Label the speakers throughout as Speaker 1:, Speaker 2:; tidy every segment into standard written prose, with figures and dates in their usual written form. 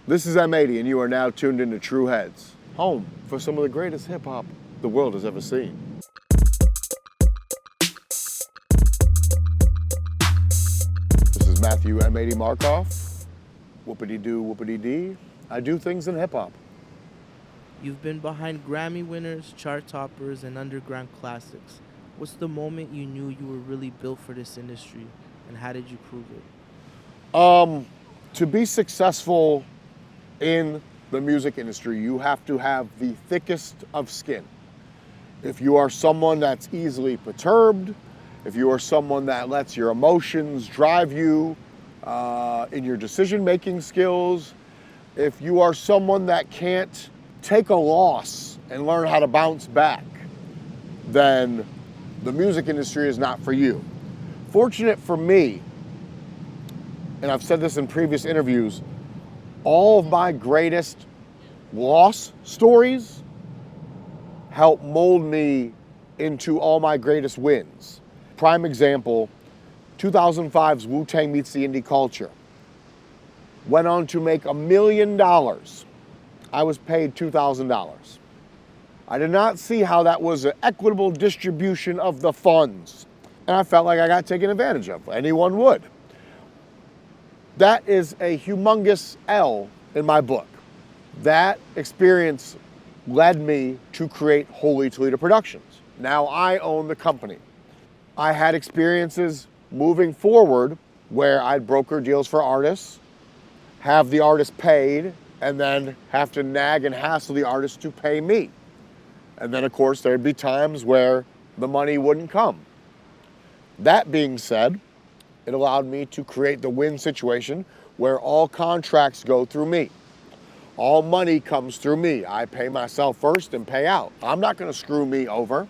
Speaker 1: This is M80, and you are now tuned into Tru Headz, home for some of the greatest hip-hop the world has ever seen. This is Matthew M80 Markoff. Whoopity-doo, whoopity-dee. I do things in hip-hop.
Speaker 2: You've been behind Grammy winners, chart toppers, and underground classics. What's the moment you knew you were really built for this industry, and how did you prove it?
Speaker 1: To be successful in the music industry, you have to have the thickest of skin. If you are someone that's easily perturbed, if you are someone that lets your emotions drive you in your decision-making skills, if you are someone that can't take a loss and learn how to bounce back, then the music industry is not for you. Fortunate for me, and I've said this in previous interviews, all of my greatest loss stories help mold me into all my greatest wins. Prime example, 2005's Wu Tang Meets the Indie Culture. Went on to make $1 million. I was paid $2,000. I did not see how that was an equitable distribution of the funds. And I felt like I got taken advantage of. Anyone would. That is a humongous L in my book. That experience led me to create Holy Toledo Productions. Now I own the company. I had experiences moving forward where I'd broker deals for artists, have the artist paid, and then have to nag and hassle the artist to pay me. And then of course there'd be times where the money wouldn't come. That being said, it allowed me to create the win situation where all contracts go through me. All money comes through me. I pay myself first and pay out. I'm not gonna screw me over.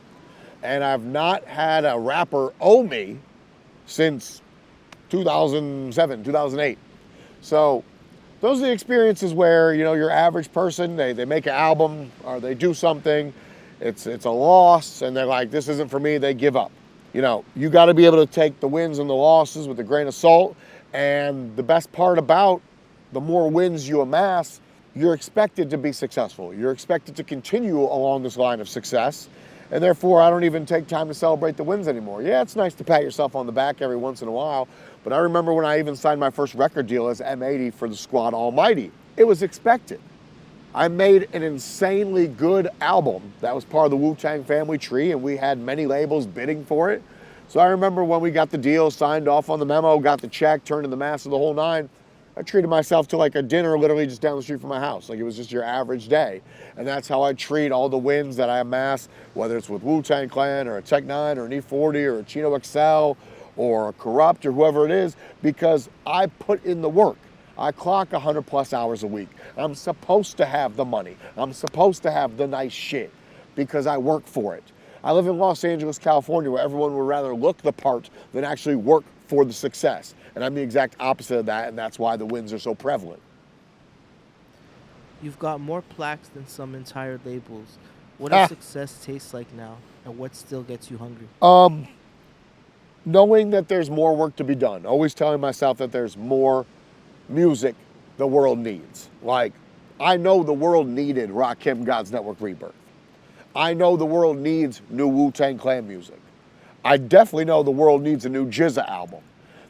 Speaker 1: And I've not had a rapper owe me since 2007, 2008. So those are the experiences where, you know, your average person, they make an album or they do something, it's a loss, and they're like, this isn't for me, they give up. You know, you got to be able to take the wins and the losses with a grain of salt. And the best part about the more wins you amass, you're expected to be successful. You're expected to continue along this line of success. And therefore, I don't even take time to celebrate the wins anymore. Yeah, it's nice to pat yourself on the back every once in a while. But I remember when I even signed my first record deal as M80 for the Squad Almighty. It was expected. I made an insanely good album that was part of the Wu Tang family tree, and we had many labels bidding for it. So I remember when we got the deal, signed off on the memo, got the check, turned in the master, the whole nine, I treated myself to like a dinner literally just down the street from my house. Like it was just your average day. And that's how I treat all the wins that I amass, whether it's with Wu Tang Clan or a Tech 9 or an E40 or a Chino XL or a Corrupt or whoever it is, because I put in the work. I clock 100+ hours a week. I'm supposed to have the money. I'm supposed to have the nice shit because I work for it. I live in Los Angeles, California, where everyone would rather look the part than actually work for the success. And I'm the exact opposite of that, and that's why the wins are so prevalent.
Speaker 2: You've got more plaques than some entire labels. What does success taste like now, and what still gets you hungry?
Speaker 1: Knowing that there's more work to be done. Always telling myself that there's more music the world needs. Like, I know the world needed Rakim, God's Network Rebirth. I know the world needs new Wu Tang Clan music. I definitely know the world needs a new GZA album.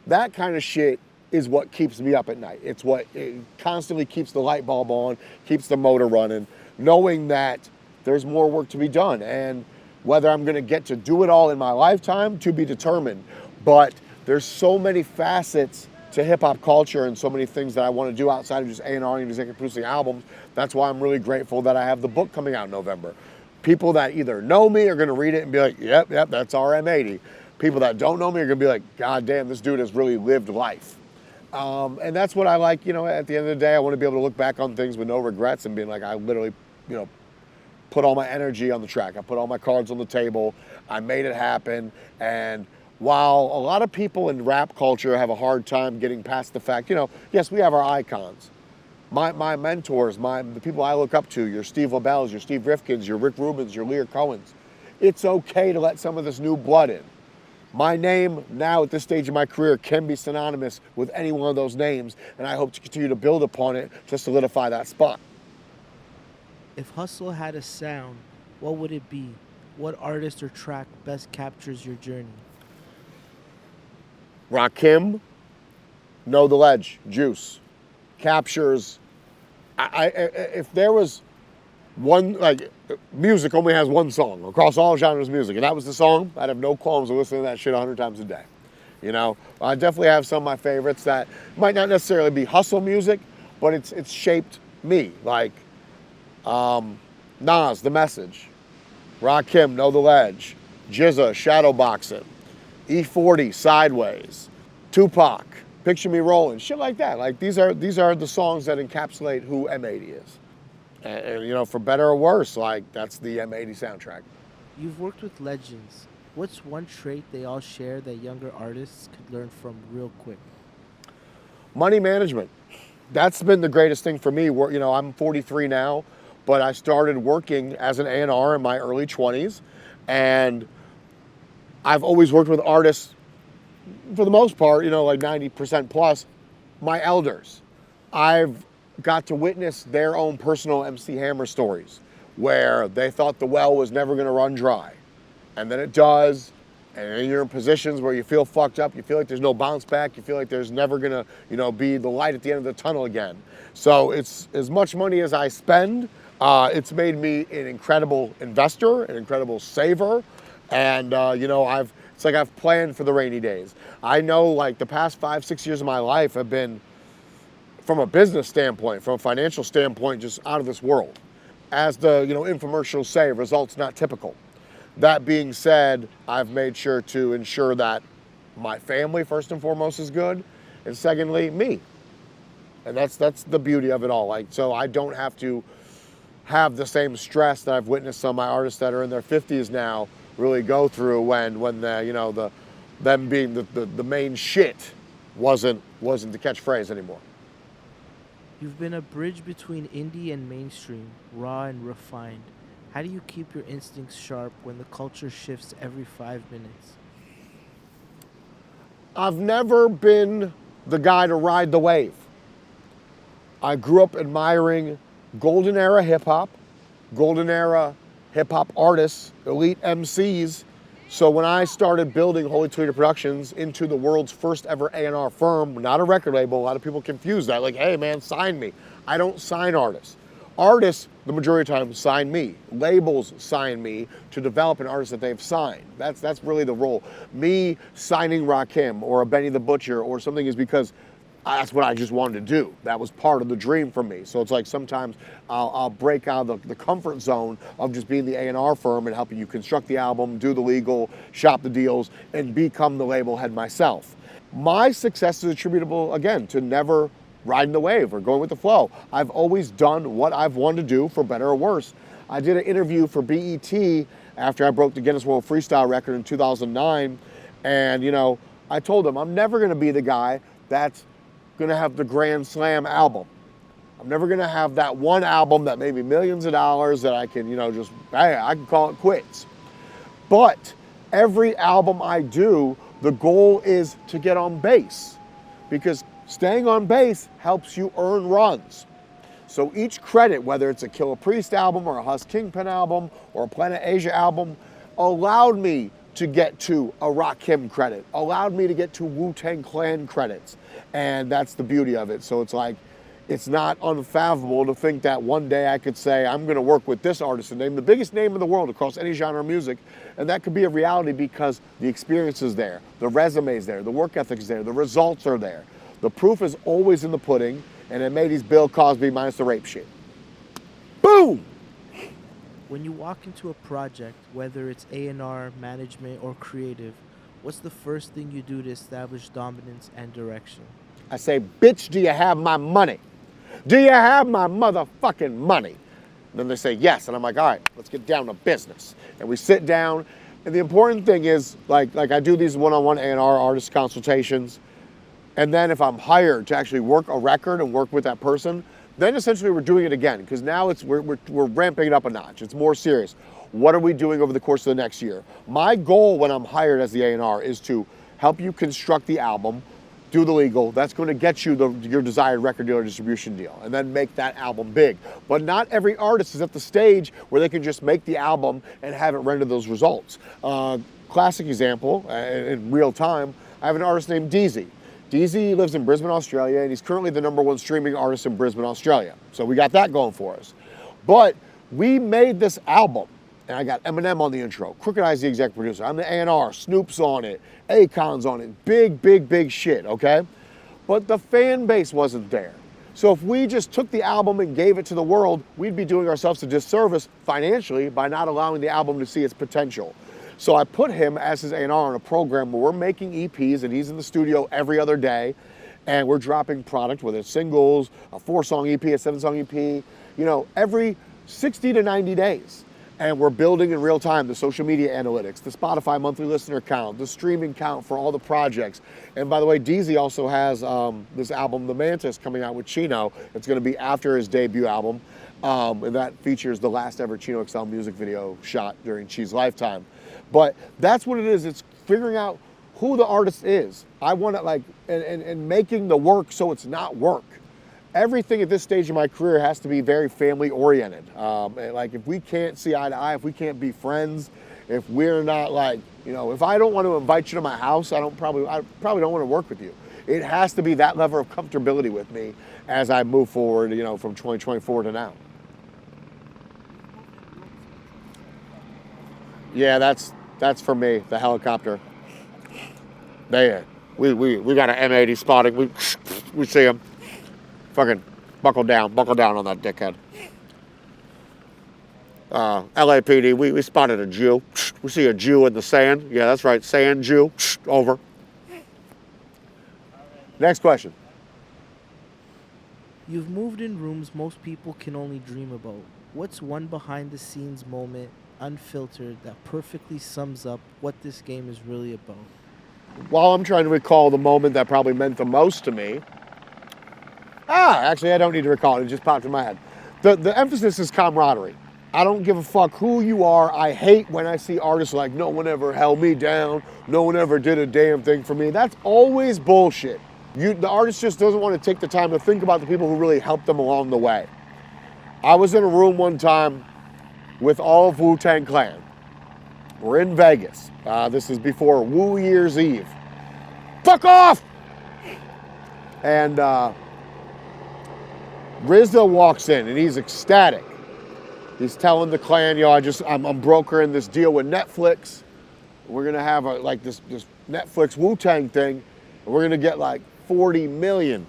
Speaker 1: That kind of shit is what keeps me up at night. It's what it constantly keeps the light bulb on, keeps the motor running, knowing that there's more work to be done. And whether I'm gonna get to do it all in my lifetime, to be determined. But there's so many facets to hip-hop culture and so many things that I want to do outside of just A&R and executive producing albums. That's why I'm really grateful that I have the book coming out in November. People that either know me are going to read it and be like, yep, that's our M80. People that don't know me are going to be like, God damn, this dude has really lived life. And that's what I like, you know, at the end of the day, I want to be able to look back on things with no regrets and being like, I literally, you know, put all my energy on the track. I put all my cards on the table. I made it happen. And while a lot of people in rap culture have a hard time getting past the fact, you know, yes, we have our icons. My mentors, the people I look up to, your Steve LaBelle's, your Steve Rifkin's, your Rick Rubin's, your Lear Cohen's. It's okay to let some of this new blood in. My name now at this stage of my career can be synonymous with any one of those names, and I hope to continue to build upon it to solidify that spot.
Speaker 2: If hustle had a sound, what would it be? What artist or track best captures your journey?
Speaker 1: Rakim, Know the Ledge, Juice, captures. If there was one, like, music only has one song across all genres of music, and that was the song, I'd have no qualms with listening to that shit 100 times a day. You know, I definitely have some of my favorites that might not necessarily be hustle music, but it's shaped me. Like Nas, The Message, Rakim, Know the Ledge, Jizza, Shadowboxing, E40, Sideways, Tupac, Picture Me Rolling, shit like that. Like these are the songs that encapsulate who M80 is. And you know, for better or worse, like that's the M80 soundtrack.
Speaker 2: You've worked with legends. What's one trait they all share that younger artists could learn from real quick?
Speaker 1: Money management. That's been the greatest thing for me. You know, I'm 43 now, but I started working as an A&R in my early 20s, and I've always worked with artists, for the most part, you know, like 90% plus, my elders. I've got to witness their own personal MC Hammer stories where they thought the well was never going to run dry, and then it does, and then you're in positions where you feel fucked up, you feel like there's no bounce back, you feel like there's never going to, you know, be the light at the end of the tunnel again. So it's as much money as I spend, it's made me an incredible investor, an incredible saver, and you know, it's like I've planned for the rainy days. I know, like, the past 5-6 years of my life have been, from a business standpoint, from a financial standpoint, just out of this world. As the, you know, infomercials say, results not typical. That being said, I've made sure to ensure that my family, first and foremost, is good, and secondly, me. And that's the beauty of it all. Like, so I don't have to have the same stress that I've witnessed some of my artists that are in their 50s now really go through when the, you know, them being the main shit wasn't the catchphrase anymore.
Speaker 2: You've been a bridge between indie and mainstream, raw and refined. How do you keep your instincts sharp when the culture shifts every 5 minutes?
Speaker 1: I've never been the guy to ride the wave. I grew up admiring golden era hip hop, golden era hip hop artists, elite MCs. So when I started building Holy Toledo Productions into the world's first ever A&R firm, not a record label, a lot of people confuse that. Like, hey man, sign me. I don't sign artists. Artists, the majority of the time, sign me. Labels sign me to develop an artist that they've signed. That's really the role. Me signing Rakim or a Benny the Butcher or something is because that's what I just wanted to do. That was part of the dream for me. So it's like sometimes I'll break out of the comfort zone of just being the A&R firm and helping you construct the album, do the legal, shop the deals, and become the label head myself. My success is attributable, again, to never riding the wave or going with the flow. I've always done what I've wanted to do, for better or worse. I did an interview for BET after I broke the Guinness World Freestyle record in 2009, and you know, I told them I'm never gonna be the guy that's gonna have the Grand Slam album. I'm never gonna have that one album that made me millions of dollars that I can, you know, just, hey, I can call it quits. But every album I do, the goal is to get on base, because staying on base helps you earn runs. So each credit, whether it's a Killer Priest album or a Husk Kingpin album or a Planet Asia album, allowed me to get to a Rakim credit, allowed me to get to Wu Tang Clan credits. And that's the beauty of it. So it's like, it's not unfathomable to think that one day I could say, I'm gonna work with this artist and name the biggest name in the world across any genre of music. And that could be a reality because the experience is there, the resume is there, the work ethic is there, the results are there. The proof is always in the pudding, and it made these Bill Cosby minus the rape shit. Boom!
Speaker 2: When you walk into a project, whether it's A&R, management, or creative, what's the first thing you do to establish dominance and direction?
Speaker 1: I say, bitch, do you have my money? Do you have my motherfucking money? And then they say yes, and I'm like, all right, let's get down to business. And we sit down, and the important thing is, like I do these one-on-one A&R artist consultations, and then if I'm hired to actually work a record and work with that person, Then essentially we're doing it again, because now we're ramping it up a notch. It's more serious. What are we doing over the course of the next year? My goal when I'm hired as the A&R is to help you construct the album, do the legal. That's going to get you your desired record deal or distribution deal, and then make that album big. But not every artist is at the stage where they can just make the album and have it render those results. Classic example, in real time, I have an artist named Deezy. Deezy lives in Brisbane, Australia, and he's currently the #1 streaming artist in Brisbane, Australia. So we got that going for us. But we made this album, and I got Eminem on the intro. Crooked I's the executive producer. I'm the A&R. Snoop's on it. Akon's on it. Big, big, big shit, okay? But the fan base wasn't there. So if we just took the album and gave it to the world, we'd be doing ourselves a disservice financially by not allowing the album to see its potential. So I put him as his A&R on a program where we're making EPs, and he's in the studio every other day, and we're dropping product, whether it's singles, a 4-song EP, a 7-song EP, every 60 to 90 days. And we're building in real time the social media analytics, the Spotify monthly listener count, the streaming count for all the projects. And by the way, Deezy also has this album, The Mantis, coming out with Chino. It's going to be after his debut album. And that features the last ever Chino XL music video shot during Chi's lifetime. But that's what it is. It's figuring out who the artist is. I want to and making the work so it's not work. Everything at this stage of my career has to be very family oriented. If we can't see eye to eye, if we can't be friends, if we're not if I don't want to invite you to my house, I probably don't want to work with you. It has to be that level of comfortability with me as I move forward, from 2024 to now. Yeah, that's for me, the helicopter. There. We got an M80 spotting. We see him. Fucking buckle down on that dickhead. LAPD, we spotted a Jew. We see a Jew in the sand. Yeah, that's right, sand Jew. Over. Next question.
Speaker 2: You've moved in rooms most people can only dream about. What's one behind-the-scenes moment, unfiltered, that perfectly sums up what this game is really about?
Speaker 1: While I'm trying to recall the moment that probably meant the most to me, actually I don't need to recall it, it just popped in my head. The emphasis is camaraderie. I don't give a fuck who you are. I hate when I see artists like, no one ever held me down, no one ever did a damn thing for me. That's always bullshit. The artist just doesn't want to take the time to think about the people who really helped them along the way. I was in a room one time with all of Wu Tang Clan. We're in Vegas. This is before Wu Year's Eve. Fuck off! And RZA walks in and he's ecstatic. He's telling the clan, I'm brokering this deal with Netflix. We're gonna have this Netflix Wu-Tang thing, and we're gonna get 40 million.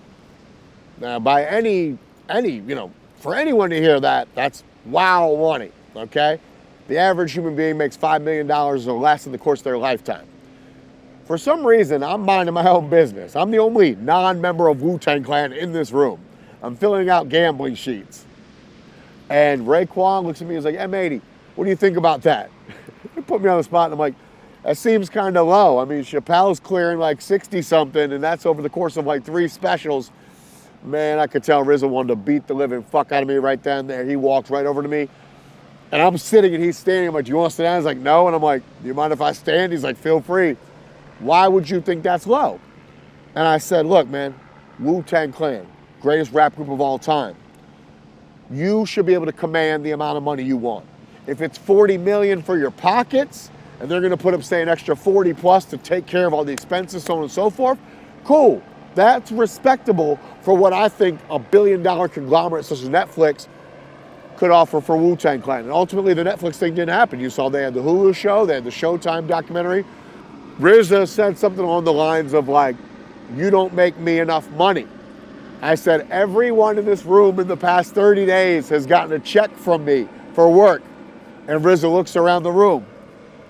Speaker 1: Now, by any, for anyone to hear that, that's wow money, okay? The average human being makes $5 million or less in the course of their lifetime. For some reason, I'm minding my own business. I'm the only non-member of Wu-Tang Clan in this room. I'm filling out gambling sheets. And Raekwon looks at me and is like, M80, what do you think about that? He put me on the spot and I'm like, that seems kind of low. I mean, Chappelle's clearing 60-something, and that's over the course of 3 specials. Man, I could tell RZA wanted to beat the living fuck out of me right then and there. He walked right over to me. And I'm sitting and he's standing. I'm like, do you want to sit down? He's like, no. And I'm like, do you mind if I stand? He's like, feel free. Why would you think that's low? And I said, look, man, Wu-Tang Clan, greatest rap group of all time. You should be able to command the amount of money you want. If it's 40 million for your pockets, and they're gonna put up, say, an extra 40 plus to take care of all the expenses, so on and so forth, cool. That's respectable for what I think a billion-dollar conglomerate such as Netflix could offer for Wu-Tang Clan. And ultimately, the Netflix thing didn't happen. You saw they had the Hulu show, they had the Showtime documentary. RZA said something along the lines of you don't make me enough money. I said, everyone in this room in the past 30 days has gotten a check from me for work. And RZA looks around the room.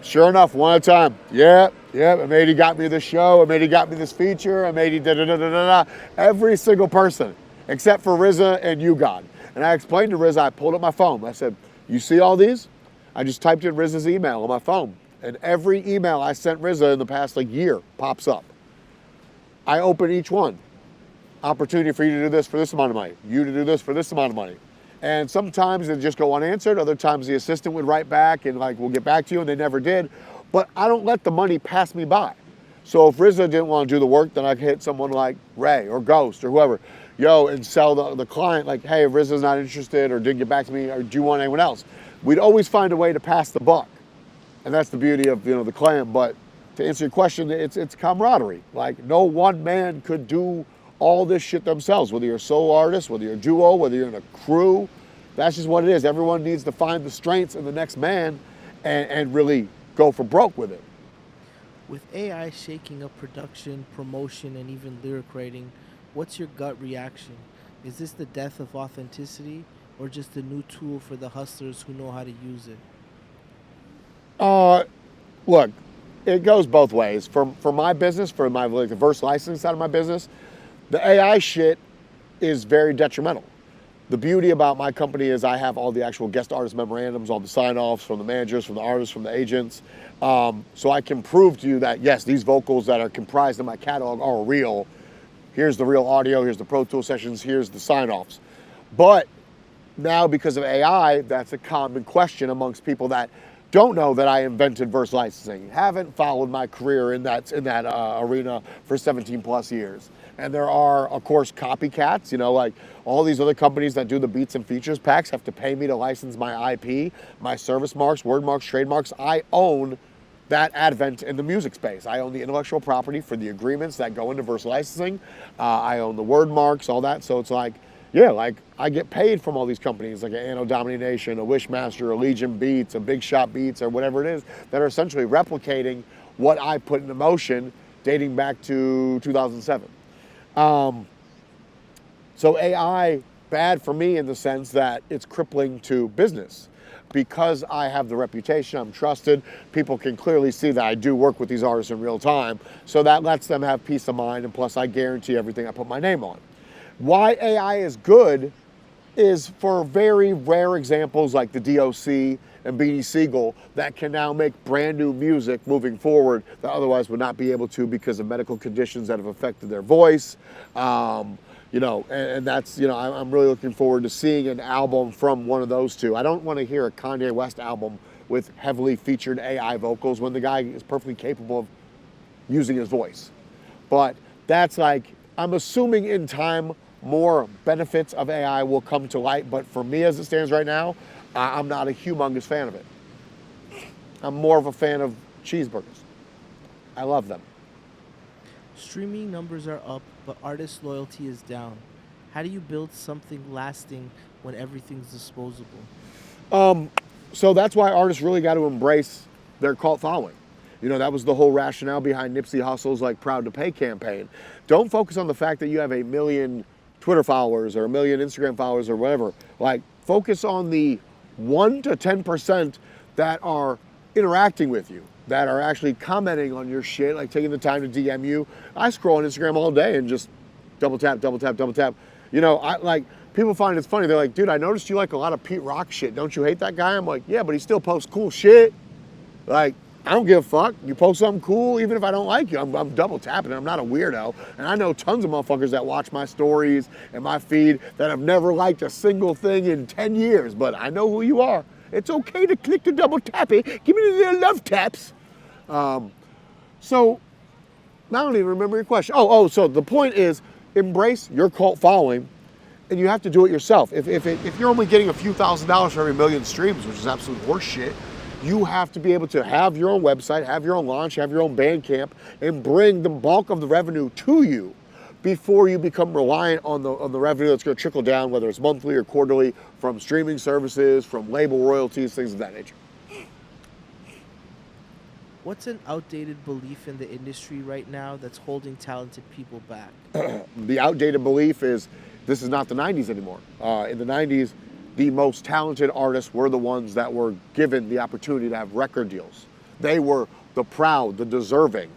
Speaker 1: Sure enough, one at a time. Yeah, M80 got me this show, M80 got me this feature, M80 da-da-da-da-da-da. Every single person, except for RZA and you, God. And I explained to RZA, I pulled up my phone. I said, you see all these? I just typed in RZA's email on my phone. And every email I sent RZA in the past year pops up. I open each one. opportunity for you to do this for this amount of money, you to do this for this amount of money. And sometimes they just go unanswered. Other times the assistant would write back and like, we'll get back to you, and they never did. But I don't let the money pass me by. So if RZA didn't want to do the work, then I could hit someone like Ray or Ghost or whoever, and sell the client like, hey, if RZA's not interested or didn't get back to me, or do you want anyone else? We'd always find a way to pass the buck. And that's the beauty of, the clan. But to answer your question, it's camaraderie. Like, no one man could do all this shit themselves, whether you're a solo artist, whether you're a duo, whether you're in a crew. That's just what it is. Everyone needs to find the strengths in the next man and really go for broke with it.
Speaker 2: With AI shaking up production, promotion, and even lyric writing, what's your gut reaction? Is this the death of authenticity or just a new tool for the hustlers who know how to use it?
Speaker 1: Look, it goes both ways. For my business, for my the verse licensing side of my business, the AI shit is very detrimental. The beauty about my company is I have all the actual guest artist memorandums, all the sign-offs from the managers, from the artists, from the agents. So I can prove to you that, yes, these vocals that are comprised of my catalog are real. Here's the real audio, here's the Pro Tool sessions, here's the sign-offs. But now, because of AI, that's a common question amongst people that don't know that I invented verse licensing, haven't followed my career in that arena for 17 plus years. And there are, of course, copycats, like all these other companies that do the beats and features packs have to pay me to license my IP, my service marks, word marks, trademarks. I own that advent in the music space. I own the intellectual property for the agreements that go into verse licensing. I own the word marks, all that. So it's like, I get paid from all these companies, like an Anno Domination, a Wishmaster, a Legion Beats, a Big Shot Beats, or whatever it is, that are essentially replicating what I put into motion dating back to 2007. So AI, bad for me in the sense that it's crippling to business. Because I have the reputation, I'm trusted, people can clearly see that I do work with these artists in real time, so that lets them have peace of mind, and plus I guarantee everything I put my name on. Why AI is good is for very rare examples like the DOC and Beanie Siegel that can now make brand new music moving forward that otherwise would not be able to because of medical conditions that have affected their voice. And that's, I'm really looking forward to seeing an album from one of those two. I don't want to hear a Kanye West album with heavily featured AI vocals when the guy is perfectly capable of using his voice. But that's like, I'm assuming in time more benefits of AI will come to light, but for me as it stands right now, I'm not a humongous fan of it. I'm more of a fan of cheeseburgers. I love them.
Speaker 2: Streaming numbers are up, but artist loyalty is down. How do you build something lasting when everything's disposable?
Speaker 1: So that's why artists really got to embrace their cult following. That was the whole rationale behind Nipsey Hussle's Proud to Pay campaign. Don't focus on the fact that you have 1 million Twitter followers or 1 million Instagram followers or whatever. Focus on the 1 to 10% that are interacting with you, that are actually commenting on your shit, taking the time to DM you. I scroll on Instagram all day and just double tap, double tap, double tap. People find it's funny. They're like, dude, I noticed you like a lot of Pete Rock shit. Don't you hate that guy? I'm like, yeah, but he still posts cool shit. I don't give a fuck. You post something cool, even if I don't like you, I'm double tapping it. I'm not a weirdo. And I know tons of motherfuckers that watch my stories and my feed that have never liked a single thing in 10 years, but I know who you are. It's okay to click the double tap it. Give me the little love taps. So I don't even remember your question. So the point is embrace your cult following, and you have to do it yourself. If you're only getting a few $1,000s for every 1 million streams, which is absolute horse shit, you have to be able to have your own website, have your own launch, have your own Bandcamp, and bring the bulk of the revenue to you before you become reliant on the revenue that's going to trickle down, whether it's monthly or quarterly, from streaming services, from label royalties, things of that nature.
Speaker 2: What's an outdated belief in the industry right now that's holding talented people back?
Speaker 1: The outdated belief is this is not the 90s anymore. In the 90s, the most talented artists were the ones that were given the opportunity to have record deals. They were the proud, the deserving.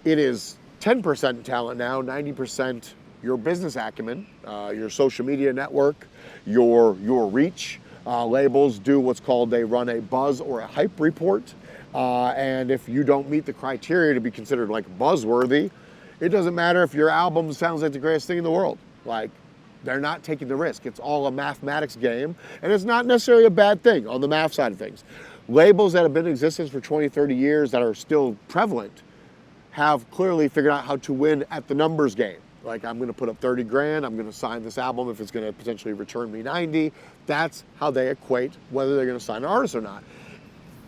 Speaker 1: It is 10% talent now, 90% your business acumen, your social media network, your reach. Labels do what's called, they run a buzz or a hype report. And if you don't meet the criteria to be considered buzzworthy, It doesn't matter if your album sounds like the greatest thing in the world. Like, they're not taking the risk. It's all a mathematics game, and it's not necessarily a bad thing on the math side of things. Labels that have been in existence for 20, 30 years that are still prevalent have clearly figured out how to win at the numbers game. Like, I'm gonna put up 30 grand, I'm gonna sign this album if it's gonna potentially return me 90. That's how they equate whether they're gonna sign an artist or not.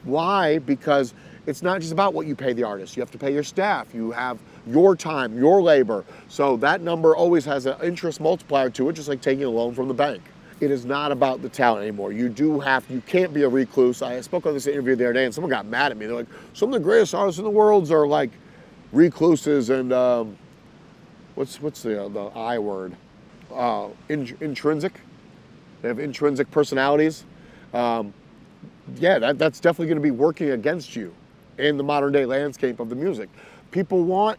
Speaker 1: Why? Because it's not just about what you pay the artist. You have to pay your staff. You have your time, your labor. So that number always has an interest multiplier to it, just like taking a loan from the bank. It is not about the talent anymore. You can't be a recluse. I spoke on this interview the other day and someone got mad at me. They're like, some of the greatest artists in the world are like recluses and what's the I word? Intrinsic. They have intrinsic personalities. Yeah, that's definitely going to be working against you in the modern day landscape of the music. People want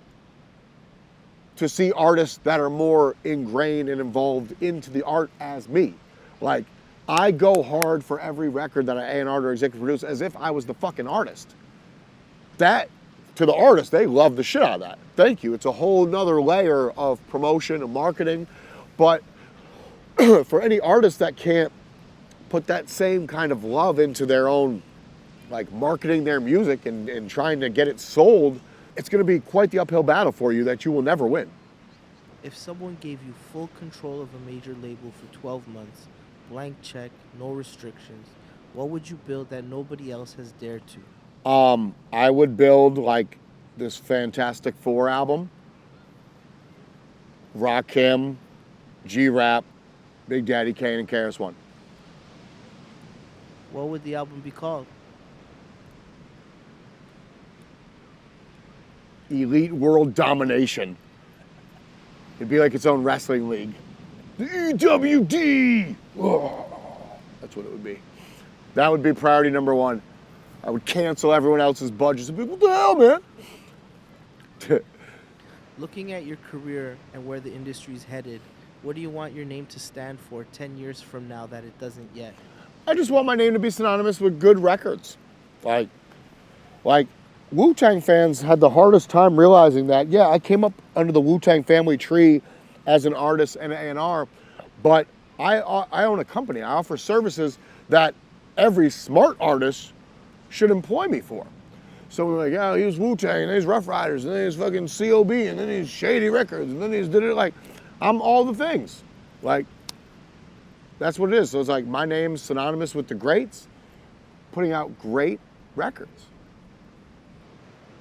Speaker 1: to see artists that are more ingrained and involved into the art as me. Like, I go hard for every record that I A&R or executive produce as if I was the fucking artist. That, to the artist, they love the shit out of that. Thank you. It's a whole nother layer of promotion and marketing. But for any artist that can't put that same kind of love into their own, like, marketing their music and trying to get it sold, it's going to be quite the uphill battle for you that you will never win.
Speaker 2: If someone gave you full control of a major label for 12 months, blank check, no restrictions, what would you build that nobody else has dared to?
Speaker 1: I would build like this Fantastic Four album. Rakim, G-Rap, Big Daddy Kane, and KRS-One.
Speaker 2: What would the album be called?
Speaker 1: Elite World Domination. It'd be like its own wrestling league. The EWD! Oh, that's what it would be. That would be priority number one. I would cancel everyone else's budgets and be, what the hell, man?
Speaker 2: Looking at your career and where the industry's headed, what do you want your name to stand for 10 years from now that it doesn't yet?
Speaker 1: I just want my name to be synonymous with good records. Like Wu Tang fans had the hardest time realizing that, yeah, I came up under the Wu Tang family tree as an artist and an A&R, but I own a company. I offer services that every smart artist should employ me for. So we're like, yeah, he was Wu Tang, and then he's Rough Riders, and then he's fucking COB, and then he's Shady Records, and then he's did it. Like, I'm all the things. Like, that's what it is. So it's like my name's synonymous with the greats, putting out great records.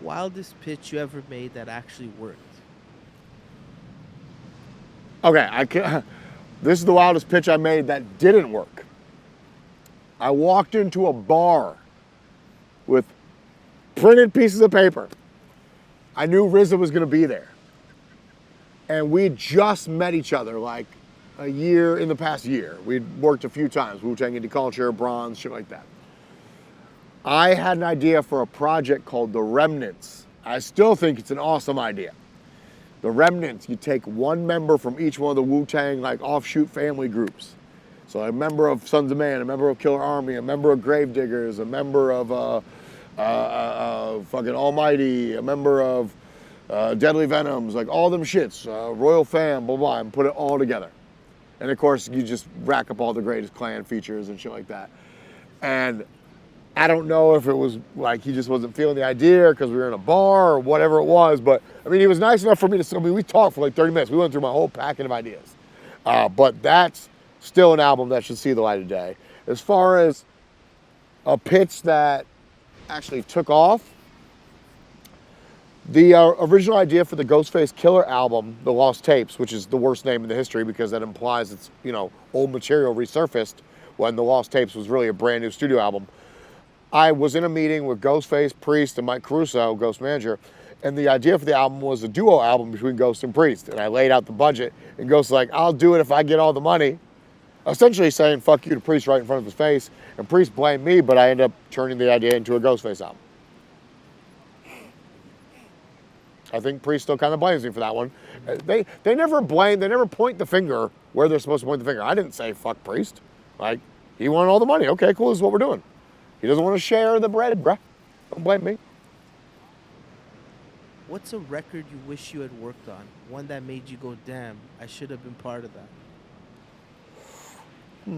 Speaker 2: Wildest pitch you ever made that actually worked?
Speaker 1: Okay, this is the wildest pitch I made that didn't work. I walked into a bar with printed pieces of paper. I knew RZA was gonna be there. And we just met each other like a year, in the past year. We'd worked a few times, Wu Tang Indie Culture, Bronze, shit like that. I had an idea for a project called The Remnants. I still think it's an awesome idea. The Remnants, you take one member from each one of the Wu Tang like offshoot family groups. So a member of Sons of Man, a member of Killer Army, a member of Gravediggers, a member of fucking Almighty, a member of Deadly Venoms, like all them shits, Royal Fam, blah, blah, and put it all together. And of course, you just rack up all the greatest Clan features and shit like that. And I don't know if it was like he just wasn't feeling the idea because we were in a bar or whatever it was, but I mean, he was nice enough for me to, we talked for like 30 minutes. We went through my whole packet of ideas. But that's still an album that should see the light of day. As far as a pitch that actually took off, the original idea for the Ghostface Killer album, The Lost Tapes, which is the worst name in the history because that implies it's, you know, old material resurfaced when The Lost Tapes was really a brand new studio album. I was in a meeting with Ghostface, Priest, and Mike Caruso, Ghost manager, and the idea for the album was a duo album between Ghost and Priest. And I laid out the budget, and Ghost was like, I'll do it if I get all the money. Essentially saying, fuck you to Priest right in front of his face. And Priest blamed me, but I ended up turning the idea into a Ghostface album. I think Priest still kind of blames me for that one. They never blame, they never point the finger where they're supposed to point the finger. I didn't say fuck Priest. Like, he wanted all the money. Okay, cool, this is what we're doing. He doesn't want to share the bread, bruh. Don't blame me.
Speaker 2: What's a record you wish you had worked on? One that made you go, damn, I should have been part of that.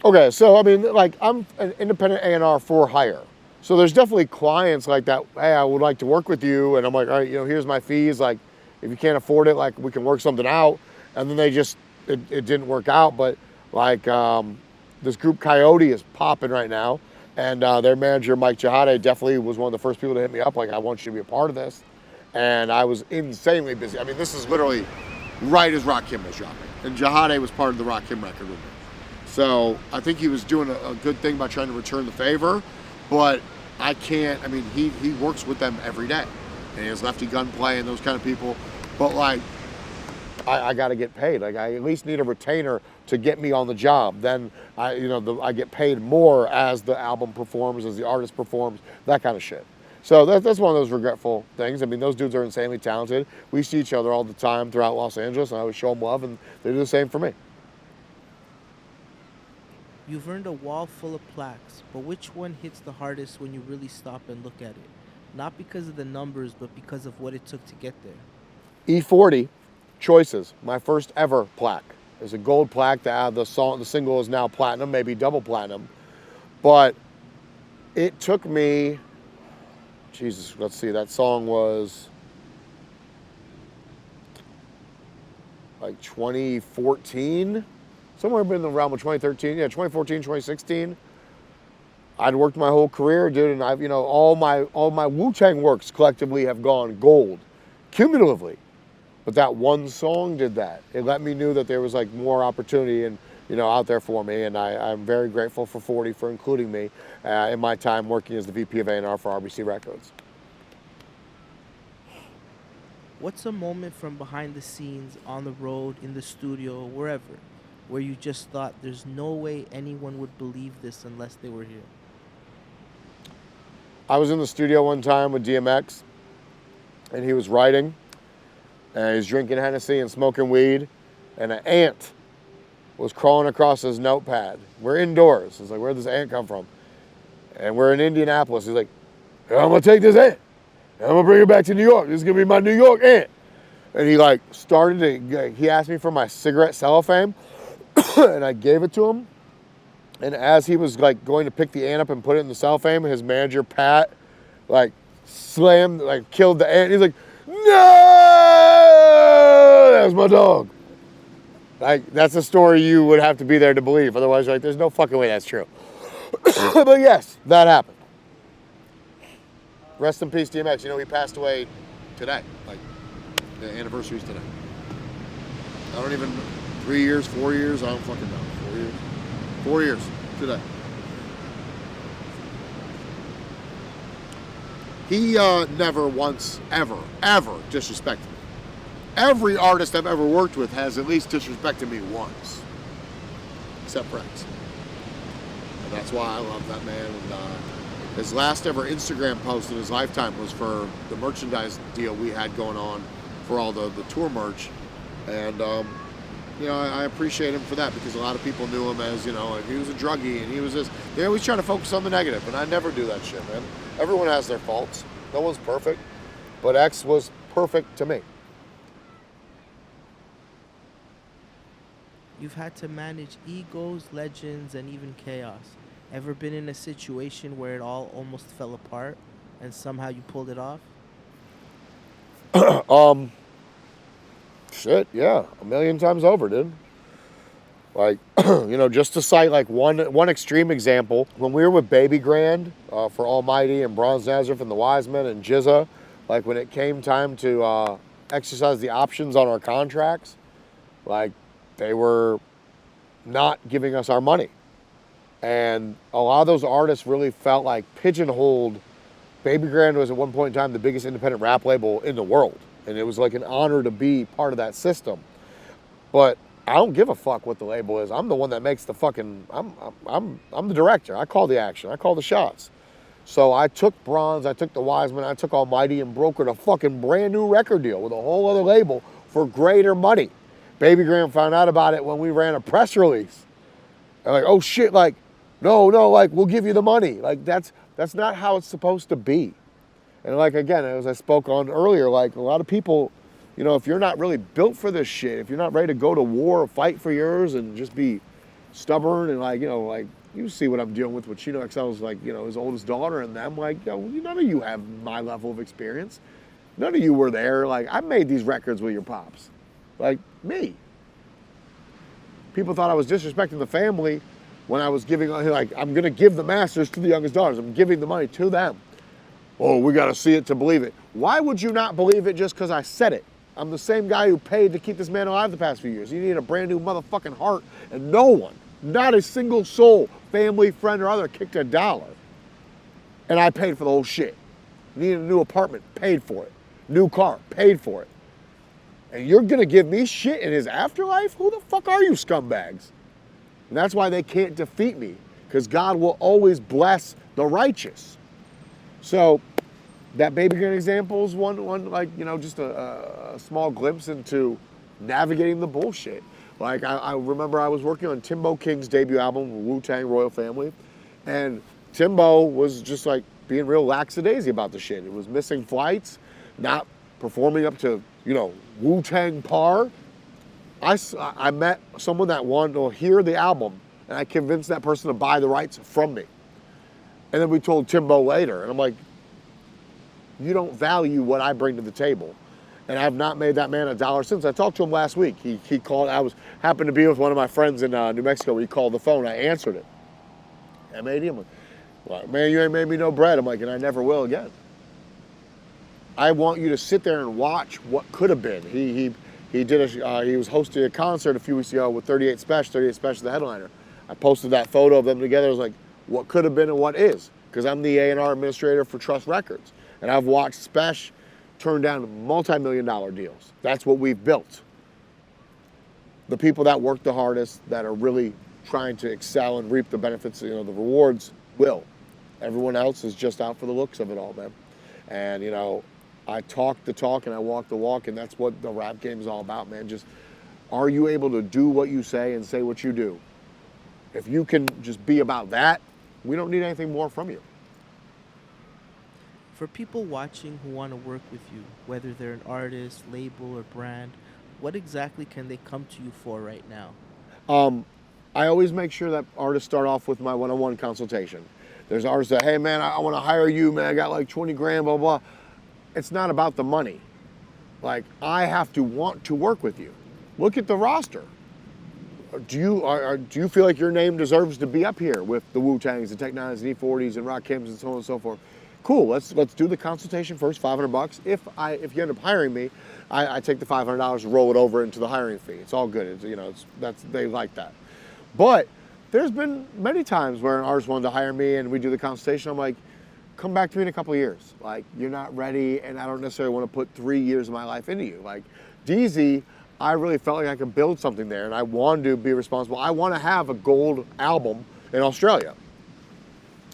Speaker 1: Okay, so I mean, like I'm an independent A&R for hire. So there's definitely clients like that. Hey, I would like to work with you, and I'm like, all right, here's my fees. Like, if you can't afford it, like we can work something out. And then it didn't work out. But like this group Coyote is popping right now, and their manager Mike Jihade definitely was one of the first people to hit me up. Like, I want you to be a part of this, and I was insanely busy. I mean, this is literally right as Rakim was dropping, and Jihade was part of the Rakim record with me. So I think he was doing a good thing by trying to return the favor, but I can't. I mean, he works with them every day, and he has Lefty Gunplay and those kind of people. But like, I got to get paid. Like, I at least need a retainer to get me on the job. Then I get paid more as the album performs, as the artist performs, that kind of shit. So that's one of those regretful things. I mean, those dudes are insanely talented. We see each other all the time throughout Los Angeles, and I always show them love, and they do the same for me.
Speaker 2: You've earned a wall full of plaques, but which one hits the hardest when you really stop and look at it? Not because of the numbers, but because of what it took to get there.
Speaker 1: E40 Choices, my first ever plaque. It's a gold plaque. The single is now platinum, maybe double platinum. But it took me, Jesus, let's see, that song was like 2014, somewhere in the realm of 2013, 2014, 2016. I'd worked my whole career, dude, and I've, all my Wu Tang works collectively have gone gold, cumulatively. But that one song did that. It let me know that there was like more opportunity and out there for me, and I'm very grateful for 40 for including me in my time working as the VP of A&R for RBC Records.
Speaker 2: What's a moment from behind the scenes, on the road, in the studio, wherever, where you just thought there's no way anyone would believe this unless they were here?
Speaker 1: I was in the studio one time with DMX, and he was writing, and he was drinking Hennessy and smoking weed, and an ant was crawling across his notepad. We're indoors. It's like, where'd this ant come from? And we're in Indianapolis. He's like, I'm gonna take this ant, and I'm gonna bring it back to New York. This is gonna be my New York ant. And he like he asked me for my cigarette cellophane, and I gave it to him. And as he was like going to pick the ant up and put it in the cellophane, his manager, Pat, like slammed, like killed the ant. He's like, no, that was my dog. Like, that's a story you would have to be there to believe. Otherwise, you're like, there's no fucking way that's true. But yes, that happened. Rest in peace, DMX. He passed away today. Like, the anniversary's today. I don't even, 3 years, 4 years, I don't fucking know. 4 years. 4 years today. He never once, ever disrespected me. Every artist I've ever worked with has at least disrespected me once. Except Rex. And that's why I love that man. And his last ever Instagram post in his lifetime was for the merchandise deal we had going on for all the tour merch. And, I appreciate him for that, because a lot of people knew him as, he was a druggie and he was this. They always try to focus on the negative, and I never do that shit, man. Everyone has their faults. No one's perfect. But X was perfect to me.
Speaker 2: You've had to manage egos, legends, and even chaos. Ever been in a situation where it all almost fell apart and somehow you pulled it off?
Speaker 1: Shit, yeah, a million times over, dude. Like, just to cite like one extreme example, when we were with Baby Grand for Almighty and Bronze Nazareth and the Wisemen and Jizza, like when it came time to exercise the options on our contracts, like they were not giving us our money. And a lot of those artists really felt like pigeonholed. Baby Grand was at one point in time the biggest independent rap label in the world. And it was like an honor to be part of that system. But I don't give a fuck what the label is. I'm the one that makes the fucking, I'm the director. I call the action. I call the shots. So I took Bronze, I took the Wiseman, I took Almighty and brokered a fucking brand new record deal with a whole other label for greater money. Baby Graham found out about it when we ran a press release. And like, oh shit, like, no, like we'll give you the money. Like that's not how it's supposed to be. And like, again, as I spoke on earlier, like a lot of people, you know, if you're not really built for this shit, if you're not ready to go to war or fight for yours and just be stubborn and like, you know, like you see what I'm dealing with Chino XL's like, you know, his oldest daughter and them, like, you know, none of you have my level of experience. None of you were there. Like, I made these records with your pops. Like, me. People thought I was disrespecting the family when I was giving, like, I'm going to give the masters to the youngest daughters. I'm giving the money to them. Oh, we got to see it to believe it. Why would you not believe it just because I said it? I'm the same guy who paid to keep this man alive the past few years. You need a brand new motherfucking heart, and no one, not a single soul, family, friend, or other, kicked $1. And I paid for the whole shit. Needed a new apartment, paid for it. New car, paid for it. And you're gonna give me shit in his afterlife? Who the fuck are you scumbags? And that's why they can't defeat me, because God will always bless the righteous. So that baby gun example is one like, you know, just a small glimpse into navigating the bullshit. Like I remember I was working on Timbo King's debut album, Wu Tang Royal Family, and Timbo was just like being real lackadaisy about the shit. It was missing flights, not performing up to, you know, Wu Tang par. I met someone that wanted to hear the album, and I convinced that person to buy the rights from me. And then we told Timbo later, and I'm like, you don't value what I bring to the table. And I've not made that man $1 since. I talked to him last week. He called, happened to be with one of my friends in New Mexico. He called the phone, I answered it. M-A-D, I'm like, well, man, you ain't made me no bread. I'm like, and I never will again. I want you to sit there and watch what could have been. He was hosting a concert a few weeks ago with 38 Special, the headliner. I posted that photo of them together. I was like, what could have been and what is? Because I'm the A&R administrator for Trust Records. And I've watched Spesh turn down multi-million-dollar deals. That's what we've built. The people that work the hardest, that are really trying to excel and reap the benefits, you know, the rewards, will. Everyone else is just out for the looks of it all, man. And, you know, I talk the talk and I walk the walk, and that's what the rap game is all about, man. Just, are you able to do what you say and say what you do? If you can just be about that, we don't need anything more from you.
Speaker 2: For people watching who want to work with you, whether they're an artist, label, or brand, what exactly can they come to you for right now?
Speaker 1: I always make sure that artists start off with my one-on-one consultation. There's artists that, hey man, I want to hire you, man. I got like 20 grand, blah, blah. It's not about the money. Like, I have to want to work with you. Look at the roster. Do you feel like your name deserves to be up here with the Wu Tangs, the Tech Nines, and E40s, and Rakims, and so on and so forth? Cool. Let's do the consultation first. $500. If you end up hiring me, I take the $500 and roll it over into the hiring fee. It's all good. They like that. But there's been many times where an artist wanted to hire me and we do the consultation. I'm like, come back to me in a couple of years. Like, you're not ready, and I don't necessarily want to put 3 years of my life into you. Like, DZ, I really felt like I could build something there, and I wanted to be responsible. I want to have a gold album in Australia.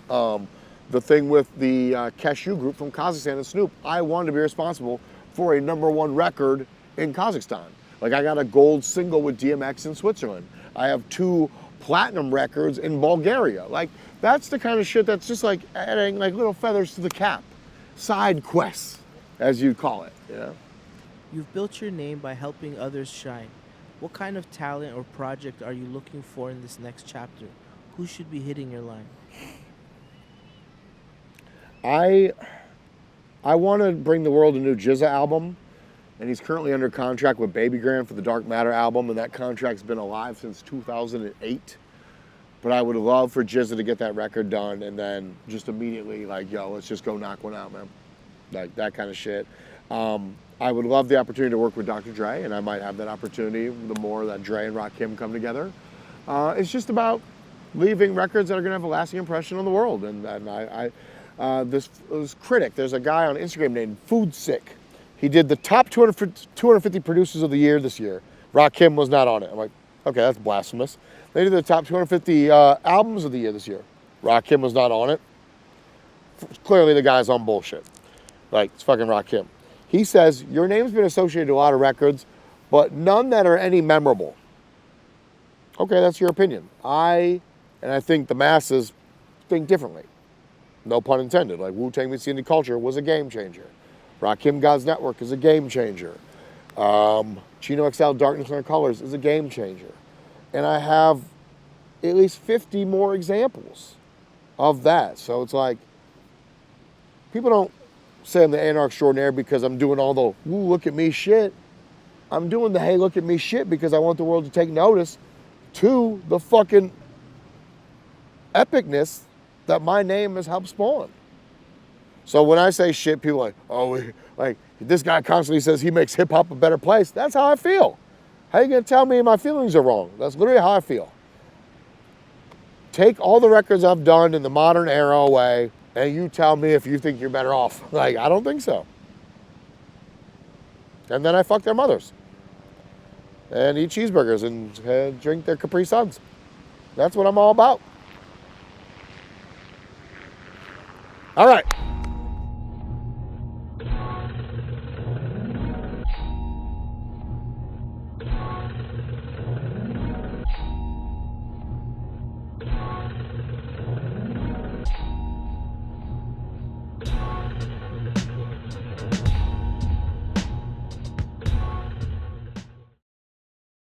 Speaker 1: The thing with the Cashew group from Kazakhstan and Snoop, I wanted to be responsible for a #1 record in Kazakhstan. Like, I got a gold single with DMX in Switzerland. I have 2 platinum records in Bulgaria. Like, that's the kind of shit that's just like adding like little feathers to the cap. Side quests, as you call it, you know?
Speaker 2: You've built your name by helping others shine. What kind of talent or project are you looking for in this next chapter? Who should be hitting your line?
Speaker 1: I want to bring the world a new GZA album, and he's currently under contract with Baby Grand for the Dark Matter album, and that contract's been alive since 2008. But I would love for GZA to get that record done and then just immediately, like, yo, let's just go knock one out, man. Like, that kind of shit. I would love the opportunity to work with Dr. Dre, and I might have that opportunity the more that Dre and Rakim come together. It's just about leaving records that are going to have a lasting impression on the world. And this critic, there's a guy on Instagram named Food Sick. He did the top 250 producers of the year this year. Rakim was not on it. I'm like, okay, that's blasphemous. They did the top 250 albums of the year this year. Rakim was not on it. Clearly the guy's on bullshit. Like, it's fucking Rakim. He says, your name's been associated to a lot of records, but none that are any memorable. Okay, that's your opinion. I think the masses think differently. No pun intended. Like Wu Tang meets Indie Culture was a game changer. Rakim God's Network is a game changer. Chino XL Darkness in Our Colors is a game changer. And I have at least 50 more examples of that. So it's like, people don't say I'm the A&R extraordinaire because I'm doing all the, woo, look at me shit. I'm doing the, hey, look at me shit because I want the world to take notice to the fucking epicness that my name has helped spawn. So when I say shit, people are like, oh, like this guy constantly says he makes hip hop a better place. That's how I feel. How are you gonna tell me my feelings are wrong? That's literally how I feel. Take all the records I've done in the modern era away, and you tell me if you think you're better off. Like, I don't think so. And then I fuck their mothers. And eat cheeseburgers and drink their Capri Suns. That's what I'm all about. All right.